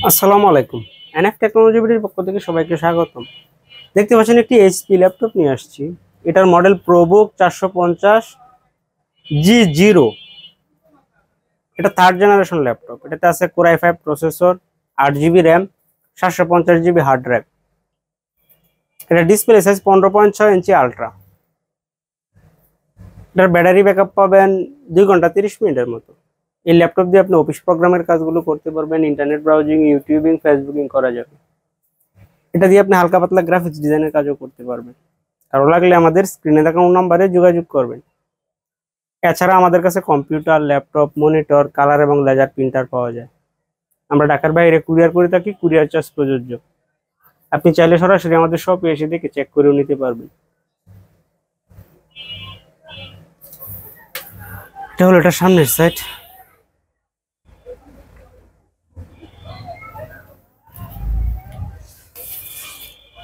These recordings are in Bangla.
আসসালামু আলাইকুম। এনএফ টেকনোলজি বিডির পক্ষ থেকে সবাইকে স্বাগতম। দেখতে পাচ্ছেন একটি এইচপি ল্যাপটপ নিয়ে আসছি। এটার মডেল প্রোবুক 450G0। এটা থার্ড জেনারেশন ল্যাপটপ। এটাতে আছে core i5 processor, 8 GB RAM, 750 GB hard drive. এটা ডিসপ্লে সাইজ 15.6 ইঞ্চি আলট্রা। এটার ব্যাটারি ব্যাকআপ পাবেন 2 ঘন্টা 30 মিনিটের মতো। এই ল্যাপটপ দিয়ে আপনি অফিস প্রোগ্রামের কাজগুলো করতে পারবেন, ইন্টারনেট ব্রাউজিং, ইউটিউবিং, ফেসবুকিং করা যাবে। এটা দিয়ে আপনি হালকা পাতলা গ্রাফিক্স ডিজাইনের কাজও করতে পারবেন। কারো লাগলে আমাদের স্ক্রিনে থাকা নাম্বারে যোগাযোগ করবেন। এছাড়া আমাদের কাছে কম্পিউটার, ল্যাপটপ, মনিটর, কালার এবং লেজার প্রিন্টার পাওয়া যায়। আমরা ঢাকার বাইরে কুরিয়ার করে থাকি, কুরিয়ার চার্জ প্রযোজ্য। আপনি চাইলে সরাসরি আমাদের শপে এসে দেখে চেক করেও নিতে পারবেন। এটা হলো এটা সামনের সাইড।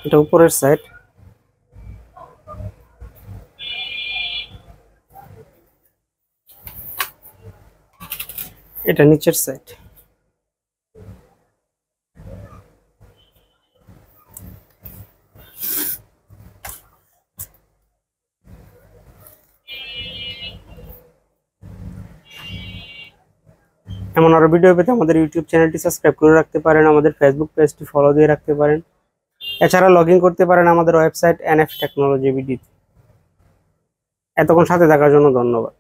এটা উপরের সাইড। এটা নিচের সাইড। এমন আরো ভিডিও পেতে আমাদের ইউটিউব চ্যানেলটি সাবস্ক্রাইব করে রাখতে পারেন, আমাদের ফেসবুক পেজটি ফলো দিয়ে রাখতে পারেন। এছাড়া লগ ইন করতে পারেন আমাদের ওয়েবসাইট এনএফ টেকনোলজি বিডি। এতক্ষণ সাথে থাকার জন্য ধন্যবাদ।